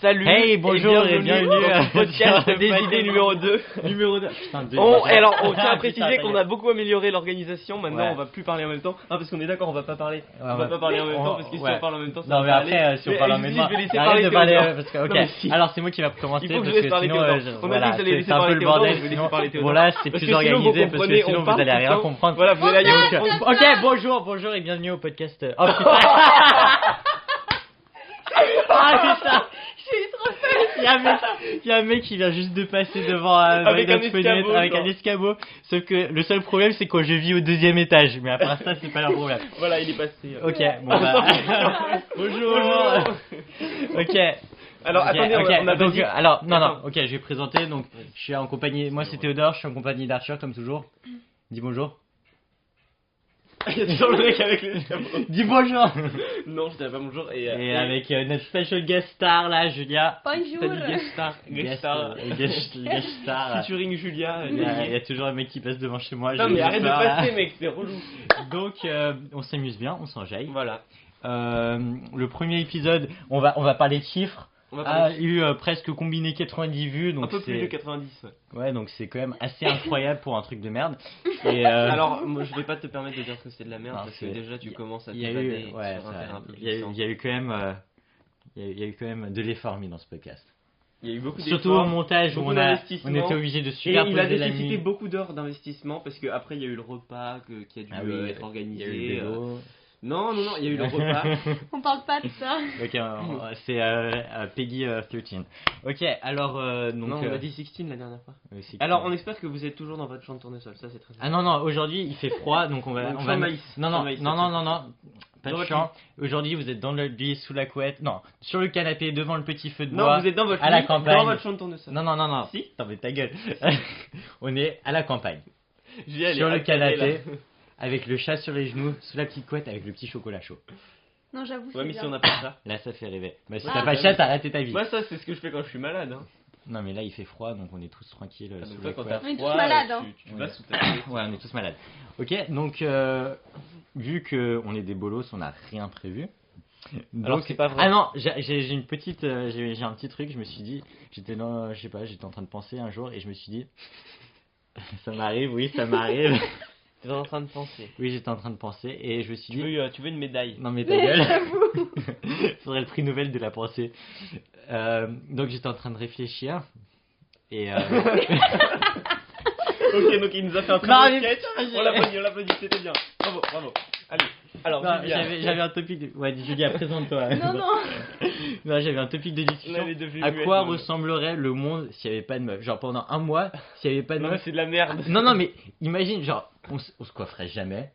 Salut. Hey, bonjour et bienvenue dans ce podcast des idées numéro 2. Numéro 2. Putain, Alors, on tient à préciser qu'on a beaucoup amélioré l'organisation. Maintenant, on va plus parler en même temps. Ah, parce qu'on est d'accord, on va pas parler. On va pas parler en même temps parce que si on parle en même temps, ça va non, mais après, si on parle en même temps, je vais laisser arrête de parler. parler parce que, ok. Alors, c'est moi qui va commencer Il faut que je parce laisse que parler sinon, on a dit que j'allais laisser c'est un peu parler le Théodore, bordel. je vais laisser Sinon, parler Théodore. bon là, c'est Parce plus que sinon, vous organisé parce que comprenez, sinon on vous parle allez tout rien le temps. comprendre. Voilà, vous allez rien Donc, comprendre. bonjour et bienvenue au podcast. Oh putain. Ah putain. Il y a un mec qui vient juste de passer devant Avec un notre fenêtre escabeau, avec genre. un escabeau. Sauf que le seul problème c'est quand je vis au 2e étage. Mais à part ça, c'est pas un problème. Voilà, il est passé. Ok, bon bah. Bonjour. Ok. Alors, Ok, attendez, ok, on a donc, dit... alors, non, Attends. ok, je vais présenter. Donc, je suis en compagnie. Moi, c'est Théodore. Je suis en compagnie d'Arthur, comme toujours. Dis bonjour. Il y a toujours le mec avec les escabeaux. Dis bonjour. Non, je dirais pas bonjour. Et avec notre special guest star là, Julia. Bonjour. T'as dit guest star. Guest star. Featuring Julia. Il y a toujours un mec qui passe devant chez moi. Non, j'ai mais arrête de peur, là. passer, mec, c'est relou. Donc, on s'amuse bien, on s'enjaille. Voilà. Le premier épisode, on va parler de chiffres. On va A parler eu presque combiné 90 vues, donc un peu plus c'est- de 90. Ouais. Ouais, donc c'est quand même assez incroyable pour un truc de merde. Et Alors, moi, je vais pas te permettre de dire que c'est de la merde Non, parce que c'est- déjà tu commences à te il y a balader eu, ouais, sur un terrain un peu il y a eu- glissant. il y a eu quand même, il y a eu quand même de l'effort mis dans ce podcast. Il y a eu beaucoup Surtout d'efforts, au montage où beaucoup on d'investissement. était obligé de Et superposer il a la nécessité nuit. beaucoup d'heures d'investissement parce que après il y a eu le repas qui a dû Ah oui, être organisé. il y a eu le vélo. Non, il y a eu le repas. On parle pas de ça. Ok, c'est Peggy 13. Ok, alors donc. Non, on a dit 16 la dernière fois. 16. Alors, on espère que vous êtes toujours dans votre champ de tournesol, ça c'est très Ah non, aujourd'hui il fait froid donc on va. Donc, on champ va de maïs. Non, Champ non, de maïs, non, c'est non, ça. non, non, pas Dans de votre champ. Aujourd'hui vous êtes dans le lit, sous la couette. Non, sur le canapé, devant le petit feu de Non, bois. vous êtes dans votre à la lit, campagne. dans votre champ de tournesol. Non, non, non, non. Si. T'en mets ta gueule. On est à la campagne. J'y allais, Sur le accéléré, canapé, là. avec le chat sur les genoux, sous la petite couette, avec le petit chocolat chaud. Non, j'avoue, Ouais, c'est mais si bien. on n'a pas ça. Là, ça fait rêver. Bah, si Ah, t'as pas de bah chat, oui. t'as raté ta vie. Moi, ça, c'est ce que je fais quand je suis malade. Hein. Non, mais là, il fait froid, donc on est tous tranquilles Ah, sous donc la toi, quand couette. t'as On est tous froid, malades, hein. tu vas sous ta couette. Ouais, on est tous malades. Ok, donc, vu qu'on est des bolos, on n'a rien prévu. Alors que c'est pas vrai. Ah non, j'ai une petite, j'ai un petit truc. Je me suis dit, j'étais là, je sais pas, j'étais en train de penser un jour et je me suis dit, ça m'arrive, oui, ça m'arrive. T'es en train de penser. Oui, j'étais en train de penser et je me suis dit, Tu veux une médaille. non mais ta gueule. Faudrait le prix Nobel de la pensée. Donc j'étais en train de réfléchir et Ok, donc il nous a fait un très Non, bon mais sketch. putain, On l'applaudit, c'était bien. Bravo, bravo. Allez. Alors, non, Julia. j'avais un topic de... Ouais, Julia, présente-toi. Non, non. Non, j'avais un topic de On discussion. avait deviné À muette, quoi nous. ressemblerait le monde s'il n'y avait pas de meuf? Genre pendant un mois, s'il n'y avait pas de Non, mais meuf. c'est de la merde. Non, non, mais imagine, genre, on se coifferait jamais.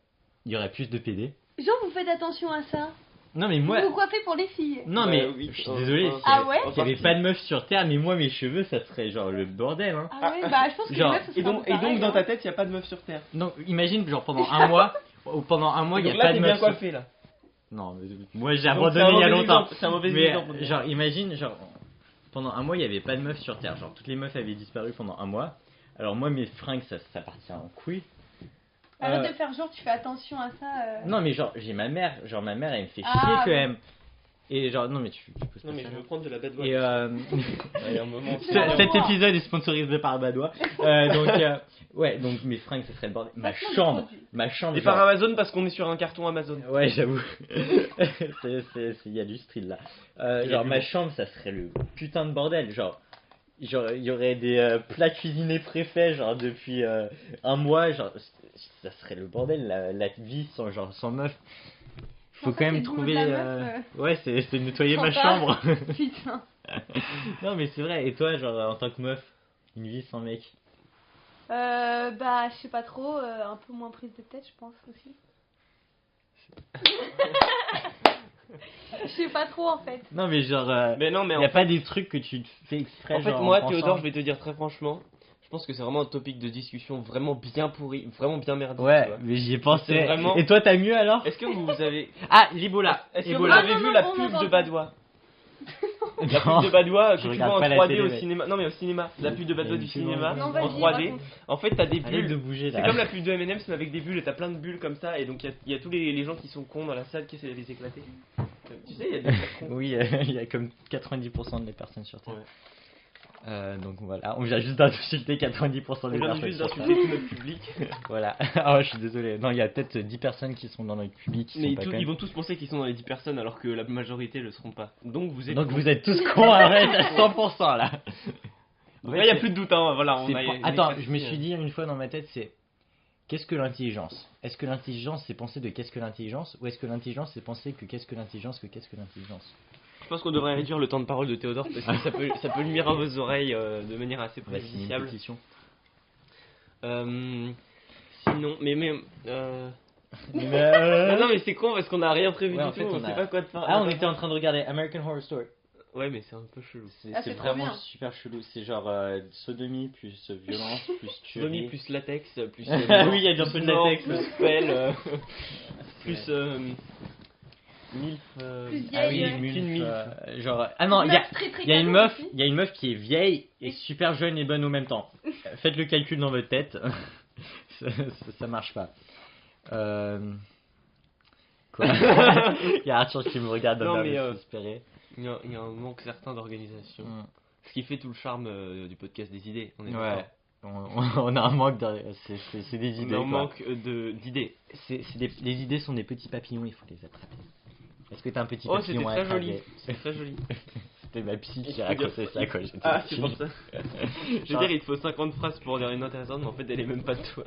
Il y aurait plus de PD. Genre, vous faites attention à ça. Non, mais moi. Vous vous coiffez pour les filles. Non, Bah mais oui, je suis oh, désolé. oh, Ah ouais? S'il n'y avait pas de meuf sur Terre, mais moi, mes cheveux, ça serait genre le bordel, hein. Ah ouais, bah je pense que Genre, les meufs, ce Et sera donc, un peu pareil, dans hein. ta tête, il n'y a pas de meuf sur Terre. Donc, imagine, genre, pendant un mois, il n'y a Donc pas là, de t'es meuf bien sur... coiffé, là. Non, mais moi, j'ai Donc, abandonné il y a longtemps. C'est un mauvais Mais, exemple. genre, imagine, genre, pendant un mois, il n'y avait pas de meuf sur Terre. Genre, toutes les meufs avaient disparu pendant un mois. Alors, moi, mes fringues, ça partit en couille. Arrête de faire genre, tu fais attention à ça. Non, mais genre, j'ai ma mère. Genre, ma mère, elle me fait chier Ah, quand bon. même. Et genre, non, mais tu peux Non, mais je veux prendre de la bad Et Il y a un moment. cet épisode est sponsorisé par Badois. Ouais, donc mes fringues, ce serait le bordel. Ma chambre. Et par Amazon parce qu'on est sur un carton Amazon. Ouais, j'avoue. Il y a du style là. Il y a Genre, du ma bon. chambre, ça serait le putain de bordel. Genre, il y aurait des plats cuisinés préfaits, genre depuis un mois. Genre, ça serait le bordel, la vie sans meuf. Faut En fait, quand même c'est le boulot trouver. de la meuf, Ouais, c'est nettoyer ma sympa. chambre. Putain. Non, mais c'est vrai. Et toi, genre, en tant que meuf, une vie sans mec? Bah, je sais pas trop, un peu moins prise de tête, je pense aussi. Je sais pas trop en fait. Non, mais genre, Mais non, mais y a pas des trucs que tu te fais exprès. en fait, genre, moi, pensant- Théodore, je vais te dire très franchement, je pense que c'est vraiment un topic de discussion vraiment bien pourri, vraiment bien merdique. tu Ouais, vois. mais j'y ai pensé. C'est vraiment- Et toi, t'as mieux alors? Est-ce que vous avez. Ah, l'Ebola. Est-ce que vous Ebola. avez non, vu non, la non, pub non, de non. Badois? La Non. pub de Badois que Je tu regarde vois en pas la 3D télé, au mais- cinéma. Non, mais au cinéma. La pub de Badois Il y a du une pub cinéma Non, en vas-y, 3D. raconte. En fait, t'as des Arrête de bulles. bouger C'est là. comme la pub de M&M's mais avec des bulles et t'as plein de bulles comme ça et donc il y a tous les gens qui sont cons dans la salle qui essaient de les éclater. Tu sais, il y a des patrons. Oui, il y a comme 90% des personnes sur Terre. Donc voilà, on vient juste d'insulter 90% des On personnes. vient juste sur Terre. d'insulter tout notre public. Voilà. Ah, je suis désolé. Non, il y a peut-être 10 personnes qui sont dans notre public. Qui Mais sont pas ils vont tous penser qu'ils sont dans les 10 personnes alors que la majorité le seront pas. Donc vous êtes. Donc vous êtes tous cons, arrête à 100% là. En fait, il n'y a plus de doute, hein. Voilà, on a. Attends, je me suis dit une fois dans ma tête, c'est qu'est-ce que l'intelligence? Est-ce que l'intelligence c'est penser de qu'est-ce que l'intelligence, ou est-ce que l'intelligence c'est penser que qu'est-ce que l'intelligence, que qu'est-ce que l'intelligence? Je pense qu'on devrait réduire le temps de parole de Théodore parce que ça peut nuire à vos oreilles de manière assez On va signer une préjudiciable. pétition. Sinon, mais Mais, non mais c'est con parce qu'on a rien prévu Ouais, en du fait, tout, on on sait a- pas quoi de faire. Ah, on était en train de regarder American Horror Story. Ouais, mais c'est un peu chelou. Ah, c'est C'est trop vraiment bien. super chelou. C'est genre sodomie plus violence plus Sodomie tuerie. plus latex plus. Oui, il y a un peu de mort, latex. plus pelle, plus milf. Plus vieille. Ah oui, ouais. milf, genre non, il y a Meuf très, très il y a une canon meuf, aussi. il y a une meuf qui est vieille et super jeune et bonne en même temps. Faites le calcul dans votre tête. ça marche pas. Quoi? Il y a Arthur qui me regarde Non, d'un mais, air désespéré. Il y a un manque certain d'organisation. Ce qui fait tout le charme du podcast des idées. On est d'accord. Ouais. On a un manque de... C'est des On idées. a un quoi. manque d'idées. Les idées sont des petits papillons, il faut les attraper. Est-ce que t'as un petit Oh, c'était papillon à très attraper? joli. C'était très joli. C'était ma psy qui Je peux racontait dire- ça quand j'étais Ah, petit. c'est pour ça. Je veux dire, il te faut 50 phrases pour dire une intéressante, mais en fait, elle est même pas de toi.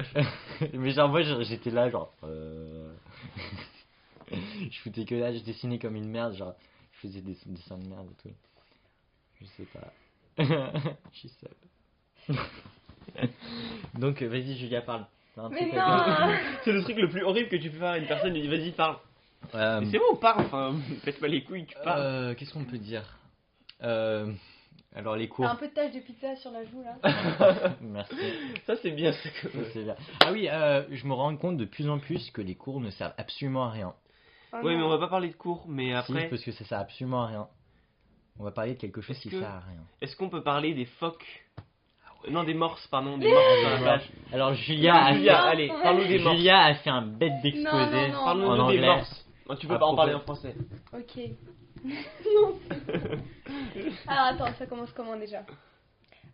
Mais genre moi j'étais là genre je foutais que là, je dessinais comme une merde, genre je faisais des dessins de merde et tout. Je sais pas. Je suis seul. Donc vas-y Julia, parle. T'as un Mais truc non. à dire C'est le truc le plus horrible que tu peux faire à une personne, il dit vas-y, parle. Mais c'est bon, parle, enfin, faites pas les couilles, tu parles. Qu'est-ce qu'on peut dire alors les T'as cours. un peu de tache de pizza sur la joue là. Merci. Ça, c'est bien, ça. Ça, c'est bien. Ah oui, je me rends compte de plus en plus que les cours ne servent absolument à rien. Oh Ouais, non. mais on va pas parler de cours, mais Si, après, parce que ça sert absolument à rien. On va parler de quelque chose Est-ce qui que- sert à rien. est-ce qu'on peut parler des phoques Non, des morses, pardon, des morses sur la plage. Alors Julia a Julia, fait, allez, parle-nous des morses. Julia a fait un bête d'exposé. Non, non, non. en Parle-nous des anglais. morses. Non, tu peux À pas en parler en propos- français. Ok. Non. Alors attends, ça commence comment déjà?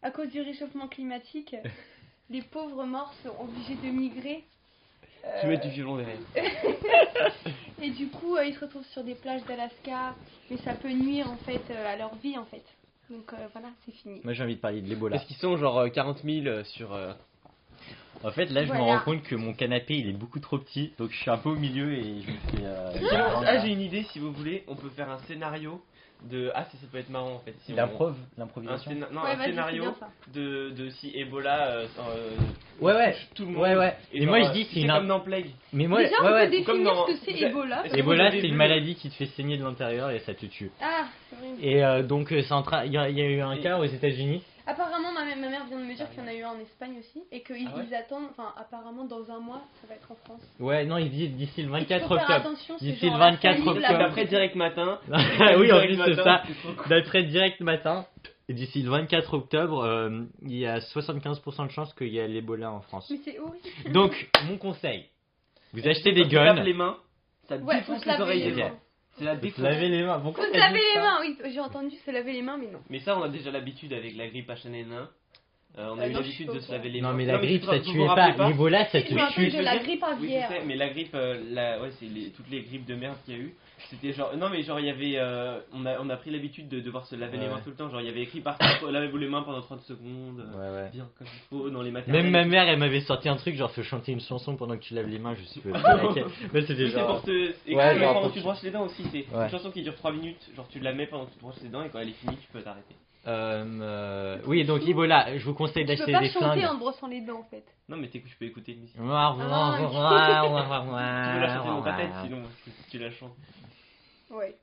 À cause du réchauffement climatique, les pauvres morses sont obligés de migrer. Tu mets du violon derrière. Et du coup, ils se retrouvent sur des plages d'Alaska, mais ça peut nuire en fait à leur vie en fait. Donc voilà, c'est fini. Moi j'ai envie de parler de l'Ebola. Parce qu'ils sont genre 40 000 sur. En fait là je me Voilà. rends compte que mon canapé il est beaucoup trop petit, donc je suis un peu au milieu et je me fais... Ah, j'ai une idée, si vous voulez, on peut faire un scénario de. Ah, ça peut être marrant en fait. Si on- l'improvisation. Non, Ouais, un vas-y, scénario c'est bien ça. de si Ebola Ouais. touche tout le monde. Ouais. Et moi, je dis, c'est c'est une- comme dans Plague. Mais moi, Déjà, on ouais. peut Comme définir dans- ce que c'est Vous avez- Ebola. Est-ce que Ebola vous avez c'est une vu maladie qui te fait saigner de l'intérieur et ça te tue. Ah, c'est vrai. Et donc c'est il y a eu un cas aux États-Unis. Apparemment, ma mère vient de me dire qu'il y en a eu un en Espagne aussi, et qu'ils Ah ouais ils attendent, enfin, apparemment, dans un mois, ça va être en France. Ouais, non, ils disent d'ici le Et 24 qu'il faut faire octobre. attention, c'est D'ici le genre la 24 famille, octobre. la- D'après Direct Matin. Oui, en Direct plus c'est Matin, ça. c'est trop cool. D'après Direct Matin, d'ici le 24 octobre, il y a 75% de chances qu'il y ait l'Ebola en France. Mais c'est horrible. Donc, mon conseil, vous achetez des Quand tu laves guns. les mains, ça Ouais, faut défonce se les laver oreilles les des gens. mains. C'est la Faut se défonce. laver les mains. Faut Pourquoi se t'as laver dit les ça mains, oui, j'ai entendu se laver les mains, mais non. Mais ça, on a déjà l'habitude avec la grippe H1N1. On a eu non, l'habitude je suis pas de au se laver les Non mains. mais la grippe tu ça vous tuait rappelez pas. L'Ebola ça Si, te je me rappelle tue. de la veux dire- grippe Oui, je aviaire. sais, mais la grippe, ouais, c'est toutes les grippes de merde qu'il y a eu. C'était genre, non mais genre il y avait, on a pris l'habitude de devoir se laver les mains Ouais. tout le temps. Genre il y avait écrit partout, lavez-vous les mains pendant 30 secondes. Ouais. Bien comme il faut dans les maternelles. Même ma mère elle m'avait sorti un truc genre faut chanter une chanson pendant que tu laves les mains, je suis pas laquelle. Mais c'était Oui, c'est genre pour te. Et Ouais, quand genre, pendant pour que tu que- brosses les dents aussi, c'est Ouais. une chanson qui dure 3 minutes. Genre tu la mets pendant que tu brosses les dents et quand elle est finie, tu peux t'arrêter. oui, donc Ebola, je vous conseille Tu peux d'acheter pas des chanter flingues. en te brossant les dents en fait. Non mais tu peux écouter une musique. Tu peux la Tu peux la chanter dans ta tête sinon, si tu la chantes. Ouais.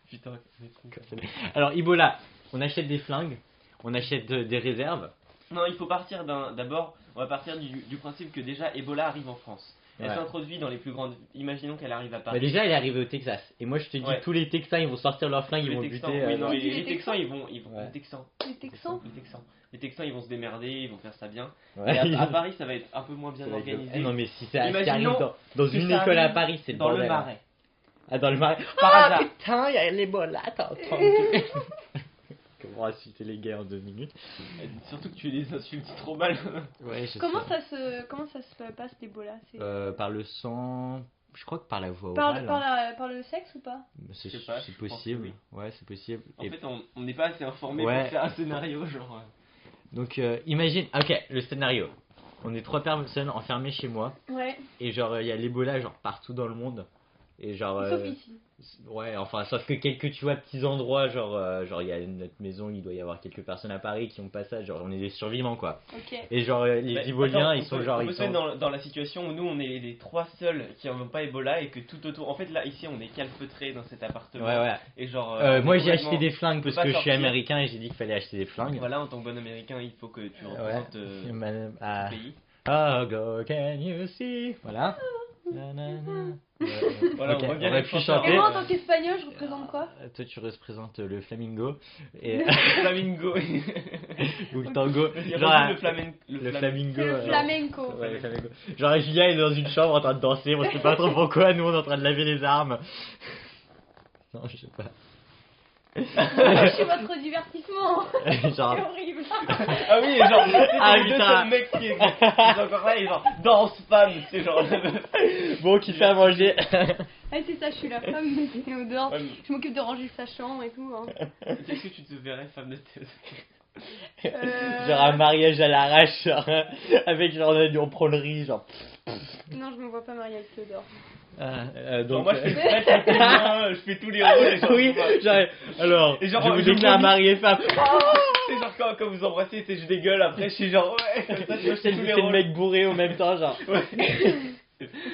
Putain, Alors Ebola, on achète des flingues, on achète des réserves. Non, il faut partir d'abord, on va partir du principe que déjà Ebola arrive en France. Elle Ouais. s'introduit dans les plus grandes. Imaginons qu'elle arrive à Bah Paris. déjà elle est arrivée au Texas. Et moi je te dis Ouais. tous les Texans ils vont sortir leurs flingues, ils Les vont Texans, buter. oui, non, mais les les Texans, Texans. ils vont Ouais. les Texans, Les Texans. les Texans, ils vont se démerder, ils vont faire ça bien. Ouais. Et à Paris, ça va être un peu moins bien Ça va être- organisé. Eh non mais si ça ce qui Imaginons arrive dans que une ça école à arrive Paris, c'est le dans le bordel. Marais. Ah, dans le marais. Par hasard. Putain, il y a l'Ebola, t'as entendu? Comment insulter les gars en 2 minutes? Surtout que tu les insultes trop mal. Ouais, je Comment sais. comment ça se passe l'Ebola? Par le sang, je crois que par la voix Par, orale. par le sexe ou pas? C'est Je sais pas, c'est je pense possible. que Ouais, c'est possible. En Et fait, on n'est pas assez informé Ouais. pour faire un scénario, genre. donc, imagine, ok, le scénario. On est 3 personnes enfermées chez moi. Ouais, Et genre, il y a l'Ebola, genre, partout dans le monde. Et genre. sauf ici. Ouais, enfin, sauf que quelques, tu vois, petits endroits, genre, il y a notre maison, il doit y avoir quelques personnes à Paris qui ont pas ça, genre, on est des survivants, quoi. Ok. Et genre, les Mais Iboliens, attends, ils sont on genre. peut Ils se mettre sont... dans la situation où nous, on est les 3 seuls qui n'ont pas Ebola et que tout autour. En fait, là, ici, on est calfeutrés dans cet appartement. Ouais, ouais. Et genre. Moi, on est j'ai acheté complètement- des flingues parce pas que je suis sortir. américain et j'ai dit qu'il fallait acheter des flingues. Voilà, en tant que bon américain, il faut que tu représentes Madame, ton pays. Oh, go, can you see? Voilà. Voilà, Ok, on voit bien aurait les pu chanteurs. Et chanter. moi, en tant qu'espagnol, je représente quoi? Toi, tu représentes le flamingo et Flamingo. ou le tango. Il y a Genre, pas le flamingo. le flamingo. C'est le flamenco. Ouais, le flamenco. Genre, Julia est dans une chambre en train de danser. On sait pas trop pourquoi. Nous, on est en train de laver les armes. Non, je sais pas. Je suis votre divertissement. Genre. C'est horrible. Ah oui, et genre, Ah, c'est les deux putain. seuls mecs qui sont encore là, et genre, danse femme, c'est genre. Bon, qui fait à manger? Ah, c'est ça, je suis la femme de Théodore. Ouais, mais- Je m'occupe de ranger sa chambre et tout. Hein. Est-ce que tu te verrais femme de Théodore? Genre un mariage à l'arrache, genre, avec genre on prend le riz, genre. Non, je me vois pas mariée avec Théodore. Genre, Donc, moi je fais prêtre à tes mains, je fais tous les rôles, et genre, oui, genre, alors, Et genre, je vous je déclare vomis. marié femme. c'est genre quand vous embrassez, c'est je dégueule, après je suis genre, ouais, comme ça, tu vois, je C'est fais tous les le rôles. mec bourré au même temps, genre. Ouais.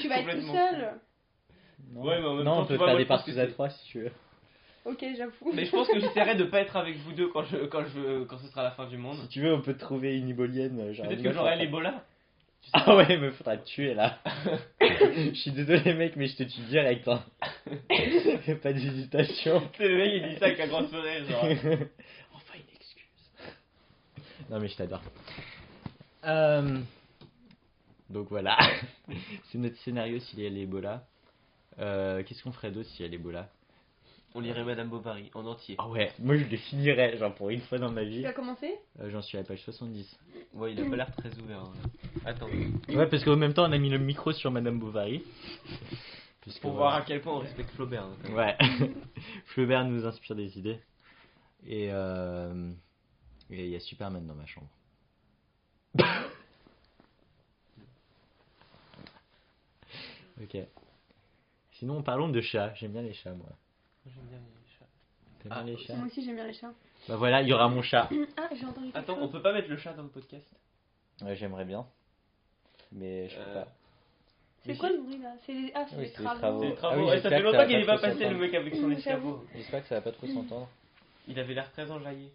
Tu vas être tout Complètement. seul. Ouais, mais en même non, temps, on tu peut vois, faire moi, des je pense parties que à c'est- 3 si tu veux. Ok, j'avoue. Mais je pense que j'essaierai de pas être avec vous deux quand ce sera la fin du monde. Si tu veux, on peut te trouver une ibolienne. Genre, Peut-être une que meuf, j'aurai enfin. l'Ebola. Ah ouais, mais faudra te tuer là. Je suis désolé, mec, mais je te tue direct. Hein. Y a pas d'hésitation. C'est le mec, il dit ça avec un grand sourire, genre. Enfin, une excuse. Non, mais je t'adore. Donc voilà. C'est notre scénario s'il y a l'Ebola. Qu'est-ce qu'on ferait d'autre s'il y a l'Ebola? On lirait Madame Bovary en entier. Ah ouais, moi je le finirais, genre pour une fois dans ma Tu vie. vas commencer? J'en suis à la page 70. Ouais, il a pas l'air très ouvert. Hein. Attends. Ouais, parce qu'en même temps, on a mis le micro sur Madame Bovary. Puisque, Pour voilà. voir à quel point on respecte Flaubert. Hein. Ouais. Flaubert nous inspire des idées. Et il y a Superman dans ma chambre. Ok. Sinon, parlons de chats. J'aime bien les chats, moi. J'aime bien les chats. T'aimes Ah, bien les chats? Moi aussi, j'aime bien les chats. Bah voilà, il y aura mon chat. Ah, j'ai entendu quelque Attends, on chose. peut pas mettre le chat dans le podcast? Ouais, j'aimerais bien. Mais je peux pas. C'est quoi le bruit là? C'est les... Ah, c'est Oui, les c'est les travaux. travaux. C'est les travaux. Ah oui, Ouais, ça j'espère fait que ça longtemps va qu'il est pas pas trop passé le s'entendre. mec avec son escabeau. J'espère que ça va pas trop s'entendre. Il avait l'air très enjaillé.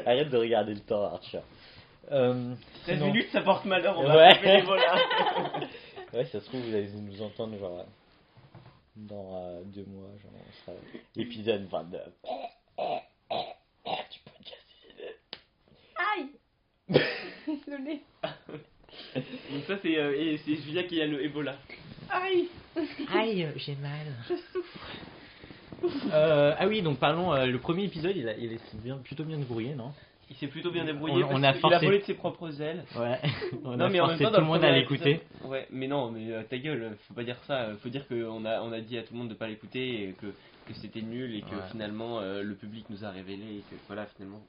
Arrête de regarder le temps, Archer. 13 Sinon- minutes, ça porte malheur, on va Ouais. attraper l'Ebola. Ouais, ça se trouve, vous allez nous entendre genre dans 2 mois, genre on sera épisode 29. Tu peux Aïe. Désolée. Donc ça c'est Julia qui a le Ebola. Aïe. Aïe, j'ai mal. Je souffre. Ah oui, donc parlons, le premier épisode, il est plutôt bien débrouillé, non? Il s'est plutôt bien débrouillé On parce a qu'il a forcé- volé de ses propres ailes. Ouais, on Non a mais en même forcé temps tout dans le monde premier à l'écouter. épisode- Ouais, mais non, mais ta gueule, faut pas dire ça. Faut dire qu'on a dit à tout le monde de pas l'écouter et que c'était nul et que Ouais. finalement le public nous a révélé et que voilà finalement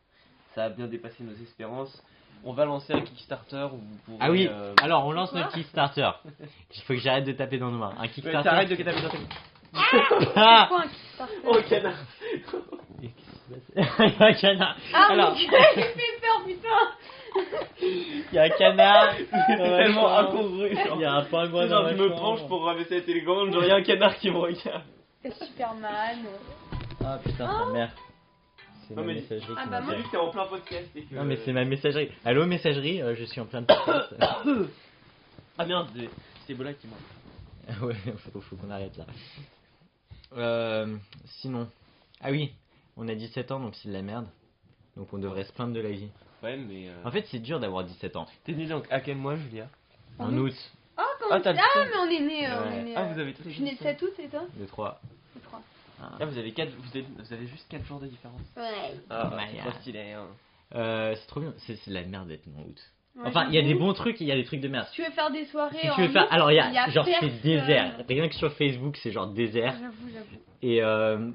ça a bien dépassé nos espérances. On va lancer un Kickstarter où vous pourrez. Ah oui, alors on lance Quoi notre Kickstarter. Il faut que j'arrête de taper dans nos mains. Un Ouais, Kickstarter. t'arrêtes de taper dans tes. Ah C'est quoi un Kickstarter? Oh canard. Et qu'est-ce qui se passe? Il y a un canard. Ah, Alors, mon Dieu, j'ai fait peur, putain. il y a un canard. C'est dans ma tellement chambre. incongru. Il y a un pingouin dans Genre ma je me chambre. penche pour rabaisser la télécommande, genre il y a un canard qui me regarde. C'est Superman. Ah putain, sa mère. C'est Non, ma mais- messagerie Ah, qui bah, J'ai m'appelle. vu que t'es en plein podcast et que. Non mais c'est ma messagerie. Allô messagerie, je suis en plein de podcast. Ah merde, c'est Ebola qui m'a. Ouais, faut qu'on arrête là. Sinon. Ah oui, on a 17 ans donc c'est de la merde. Donc on devrait se plaindre de la vie. Ouais, mais. En fait c'est dur d'avoir 17 ans. T'es né donc à quel mois, Julia? En août. Ah, comment t'as tu... le Ah, seul. mais on est nés. on est Ouais. nés, Ah, vous avez tous Je suis née le 7 août, et toi Le 3. Le 3. Ah, vous avez juste 4 jours de différence. Ouais. Ah, Ouais, c'est yeah. trop stylé. Hein. C'est trop bien. C'est de la merde d'être non-août. Ouais, Enfin, il y a des j'avoue. bons trucs et il y a des trucs de merde. Si tu veux faire des soirées Si en tu veux faire. août, Alors, il y a genre, personne. c'est désert. Rien que sur Facebook, c'est genre désert. J'avoue. Et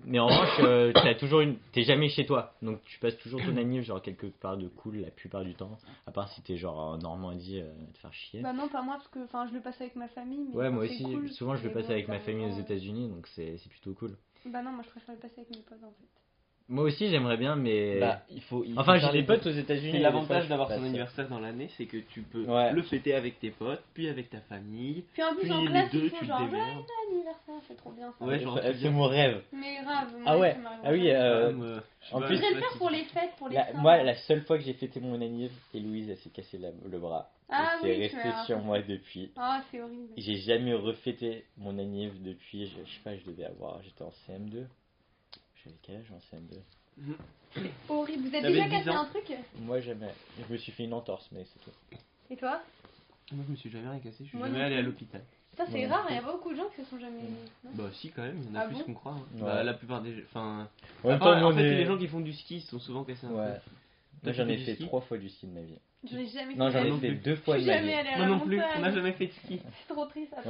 mais en revanche, t'as toujours t'es jamais chez toi, donc tu passes toujours ton anniv genre quelque part de cool la plupart du temps, à part si t'es genre en Normandie, te faire chier. Bah non, pas moi, parce que je le passe avec ma famille. Mais Ouais, enfin, moi c'est aussi. cool. Souvent, je le Mais passe bon, avec ma famille aux carrément, États-Unis, donc c'est plutôt cool. Bah non, moi je préfère le passer avec mes potes en fait. Moi aussi, j'aimerais bien, mais Bah, il faut enfin, j'ai faire des les potes aux États-Unis. C'est et l'avantage des fois, d'avoir je son passe. anniversaire dans l'année, c'est que tu peux Ouais. le fêter avec tes potes, puis avec ta famille. Puis en plus Puis en les classe, deux, ils font tu te genre démerdes. joyeux anniversaire, c'est trop bien ça. Ouais, genre, C'est mon rêve. Mais grave, moi, Ah ouais. ça m'arrive Ah oui. vraiment. En Je plus, voudrais le faire pour les fêtes, pour les seins. moi, la seule fois que j'ai fêté mon anniv, Héloïse, elle s'est cassé le bras. Ah Et c'est oui, tu resté m'as sur raconté. moi depuis. Ah, c'est horrible. J'ai jamais refêté mon anniv depuis, je sais pas, j'étais en CM2. J'avais quel âge en CM2? C'est horrible. Vous êtes T'avais déjà 10 cassé ans. un truc? Moi jamais. Je me suis fait une entorse, mais c'est tout. Et toi? Moi, je me suis jamais rien cassé, je suis Moi jamais non allé à plus. l'hôpital. Ça, c'est Ouais. rare, il y a pas beaucoup de gens qui se sont jamais. Non Bah, si, quand même, il y en a Ah plus bon qu'on croit. Hein. Ouais. Bah, la plupart des. Enfin. En même Après, temps, nous, en on fait, est- les gens qui font du ski sont souvent cassés un Ouais. peu. Moi T'as j'en ai du fait ski 3 fois du ski de ma vie. J'en ai jamais Non, fait. j'en ai non fait plus. 2 Je fois de suis ma jamais vie. allée à Moi la non plus, on montagne. n'a jamais fait de ski. C'est trop triste ça.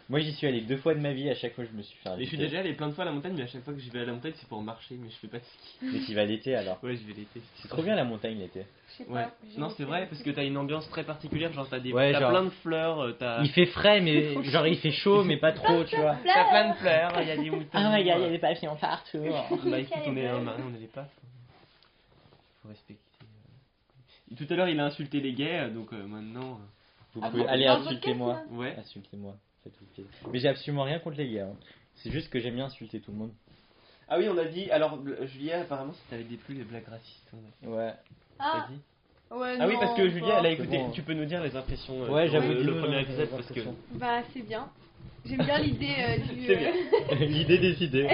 Moi j'y suis allé 2 fois de ma vie, à chaque fois je me suis fait Et je suis inviter. déjà allé plein de fois à la montagne, mais à chaque fois que j'y vais à la montagne, c'est pour marcher, mais je fais pas de ski. Mais tu vas l'été alors. Ouais, je vais l'été. C'est trop bien la montagne l'été. Je sais Ouais. pas. j'ai Non, jamais c'est fait. vrai, parce que t'as une ambiance très particulière, genre t'as Ouais, t'as genre- plein de fleurs, t'as Il fait frais, mais genre il fait chaud, mais pas trop, tu vois. t'as plein de fleurs, il y a des moutons. Ah, il y a des papillons partout. Bah écoute, on est un marin, on est les papes. Faut respecter. Tout à l'heure, il a insulté les gays, donc maintenant. Vous Ah pouvez bon, aller dans le insultez-moi. podcast, Ouais. Insultez-moi, faites-vous plaisir. Mais j'ai absolument rien contre les gars. Hein. C'est juste que j'aime bien insulter tout le monde. Ah oui, on a dit. Alors, Julia, apparemment, ça t'avait déplu les blagues racistes. Ouais. Ah, Vas-y. ouais, Ah oui, non, parce que Julia, elle a écouté. bon. Tu peux nous dire les impressions Ouais, sur j'avoue, le dis-nous, premier les épisode parce que. impressions. Bah, c'est bien. J'aime bien l'idée du. C'est bien. L'idée des idées.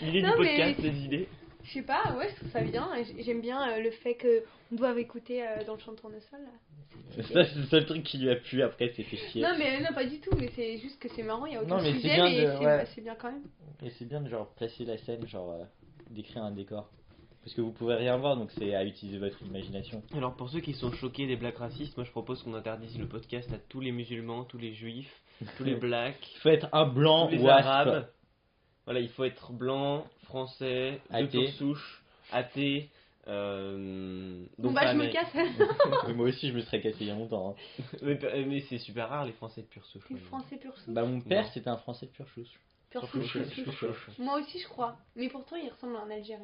L'idée du Non, podcast, mais- les idées. Je sais pas, ouais, je trouve ça bien. J'aime bien le fait qu'on doive écouter dans le chant de tournesol. Là. Ça, c'est le seul truc qui lui a plu, après c'est fait chier. Non, mais non, pas du tout. Mais c'est juste que c'est marrant, il y a aucun Non, mais c'est sujet, bien mais de- c'est ouais. c'est bien quand même. Et c'est bien de genre placer la scène, genre d'écrire un décor. Parce que vous pouvez rien voir, donc c'est à utiliser votre imagination. Alors, pour ceux qui sont choqués des blagues racistes, moi je propose qu'on interdise le podcast à tous les musulmans, tous les juifs, tous les blacks, Il faut être un blanc tous les ou arabes. Voilà, il faut être blanc, français, de Athée. pure souche, athée. Bon, Donc bah, pas je me américain. casse. Mais moi aussi, je me serais cassé il y a longtemps. Hein. Mais c'est super rare les français de pure souche. Les Français pur souche. Bah, mon père, Non. c'était un français de pure souche. Pur Pure souche. souche. Moi aussi, je crois. Mais pourtant, il ressemble à un Algérien.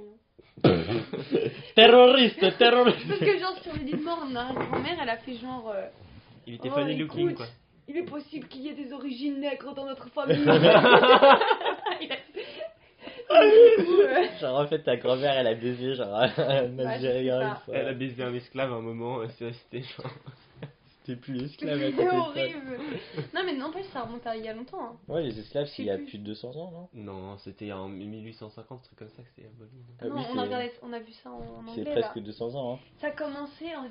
Terroriste, terroriste. Parce que, genre, sur le lit de mort, ma grand-mère, elle a fait genre. Il était Oh, funny looking écoute, quoi. Il est possible qu'il y ait des origines nègres dans notre famille. Il a- Du coup, Genre, en fait, ta grand-mère, elle a baisé, genre, un Ouais, Algérien c'est une ça. fois. Elle a baisé un esclave à un moment, c'est resté genre. C'était plus esclave à c'est côté de ça. horrible. Non, mais n'empêche, ça remonte à il y a longtemps. Hein. Ouais, les esclaves, c'est il y a Je sais plus de 200 ans, non? Non, c'était en 1850, truc comme ça que c'était aboli. Ah Non, oui, on a regardé, on a vu ça en c'est anglais. presque Là. 200 ans. Hein. Ça a commencé en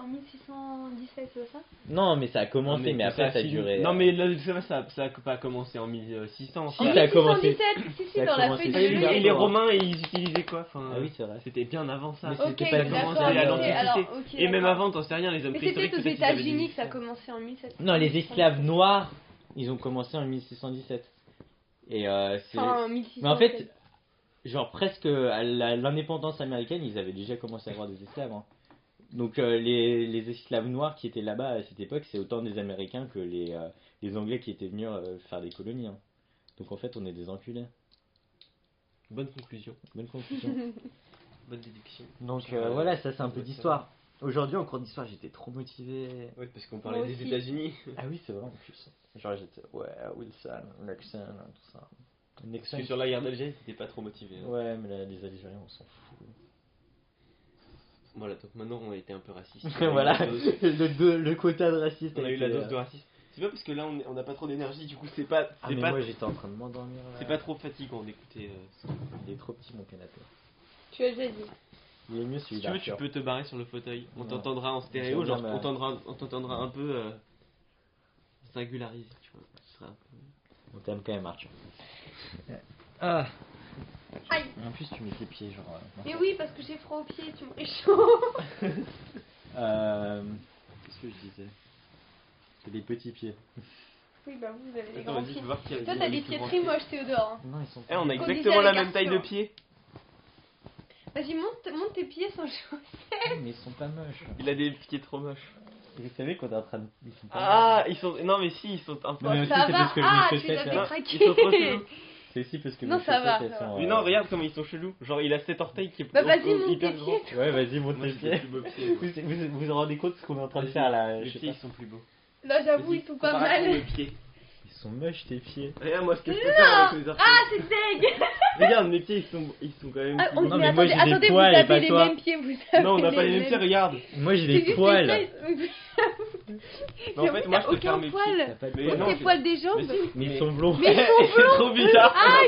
1617, c'est ça? Non, mais ça a commencé, mais après, ça a fini. duré. Non, mais là, ça a pas commencé en 1600. Si, En ça a commencé. 1617, si, Ça a dans la commencé feuille Ah, de et, super et les fort. Romains, ils utilisaient quoi enfin, Ah oui, c'est vrai. C'était bien avant ça. Mais Ok, c'était pas d'accord, commencé ok, à l'Antiquité. alors, ok, Et même d'accord. avant, t'en sais rien, les hommes Mais préhistoriques. c'était aux peut-être qu'ils avaient des États-Unis que ça a histoires. commencé en 1700. Non, les esclaves noirs, ils ont commencé en 1617. Et c'est. Enfin, 1600. Mais en fait, genre presque à l'indépendance américaine, ils avaient déjà commencé à avoir des esclaves. Hein. Donc les esclaves noirs qui étaient là-bas à cette époque, c'est autant des Américains que les Anglais qui étaient venus faire des colonies. Hein. Donc en fait, on est des enculés. Bonne conclusion, Bonne conclusion. bonne déduction. Donc Ouais, voilà, ça c'est un peu ouais, d'histoire. Aujourd'hui, en cours d'histoire, j'étais trop motivé. Oui, parce qu'on parlait Moi des aussi. États-Unis. Ah oui, c'est vrai en plus. Genre j'étais, ouais, Wilson, Nixon, tout ça. Parce Nixon. que sur la guerre d'Algérie, t'étais pas trop motivé. Hein. Ouais, mais là, les Algériens, on s'en fout. Voilà, donc maintenant on a été un peu raciste. Voilà, On a eu la dose- le quota de raciste. on a eu avec la les, dose de racisme. C'est pas parce que là on n'a pas trop d'énergie, du coup c'est pas, Ah, c'est mais pas, moi j'étais en train de m'endormir. Là. c'est pas trop fatigant d'écouter. Il est trop petit mon canapé. Tu as déjà dit. Il est mieux Si tu celui-là. veux, tu peux te barrer sur le fauteuil. On Non. t'entendra en stéréo, J'aime genre bien on t'entendra un peu. singularisé, tu vois. Ce serait un peu... On t'aime quand même, Arthur. Ah. Aïe. En plus, tu mets tes pieds, genre. Mais oui, parce que j'ai froid aux pieds, tu me réchauffes. Qu'est-ce que je disais? C'est des petits pieds. Oui, bah vous avez des Attends, grands vas-y, pieds. je veux voir qui a Toi, t'as des pieds très moches, Théodore. hein. Non, ils sont Eh, on a Qu'on exactement disait la à même taille de Garcia. pieds. Vas-y, monte tes pieds sans chaussettes. mais ils sont pas moches. Il a des pieds trop moches. Vous savez qu'on est en train de. Ils sont pas Ah, ils sont... Non, mais si, ils sont un peu... Non, mais aussi, Ça c'est va. parce que Ah, mes tu les as chaussettes. Ils décraqués. sont trop chelous. C'est aussi parce que Non, mes ça va, chaussettes, elles ça va. sont. Mais non, regarde comment ils sont chelous. Genre, il a cet orteil qui est Bah vas-y, monte hyper tes grand. pieds. Ouais, vas-y, monte Moi, tes j'ai des pieds. plus beaux pieds. Vous vous rendez compte de ce qu'on est en train de faire là? Mes Je sais pieds, pas. ils sont plus beaux. Là, j'avoue, Vas-y, ils sont pas comparaison mal. mes pieds. Ils sont moches tes pieds. Regarde moi ce que je peux faire avec mes orteils. Ah, c'est deg. Regarde, mes pieds, ils sont quand même... Ah, plus Non, mais mais moi, attendez, j'ai des attendez, poils vous et avez pas les toi. mêmes pieds, vous avez Non, on n'a pas les mêmes pieds, regarde. Moi j'ai C'est des juste poils. tailles. Mais en fait, moi, je T'as préfère aucun mes poil. T'as pas de Mais poils. non, Tes j'ai- poils des jambes. Mais si, Mais ils sont blonds. Mais ils sont C'est blonds. trop bizarre. Ah,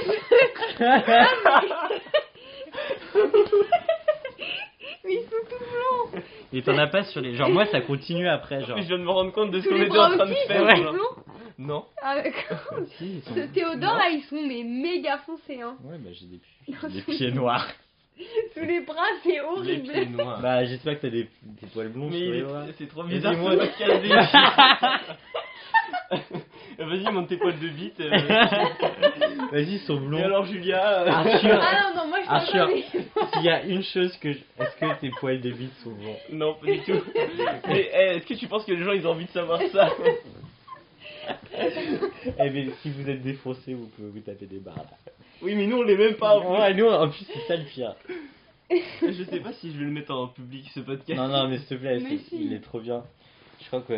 mais ils sont tout blonds. Et t'en as pas sur les. Genre, moi ça continue après. Genre. Mais je viens de me rendre compte de ce Tous qu'on les était bras en train de aussi, faire. ils sont genre. blonds. Non. Ah, d'accord. Si, ils sont. Ce Théodore là, ils sont mais méga foncés hein. Ouais, bah j'ai des pieds noirs. Sous les bras, c'est Les horrible. pieds noirs. Bah, j'espère que t'as des poils blonds Mais sur il les est- bras. c'est trop Vas-y, bizarre. moi- ce podcast des- Vas-y, monte tes poils de bite. Vas-y, ils sont blonds. Et alors, Julia Arthur, Ah non, non, moi je parle Arthur. pas mais... s'il y a une chose que est-ce que tes poils de bite sont blonds? Non, pas du tout. Mais est-ce que tu penses que les gens ils ont envie de savoir ça? Eh bien, si vous êtes défoncé, vous pouvez vous taper des barres. Oui, mais nous on l'est même pas. En Ouais, nous, en plus, c'est ça le pire. plus. Je sais pas si je vais le mettre en public ce podcast. Non, non, mais s'il te plaît, Mais si. il est trop bien. Je crois que.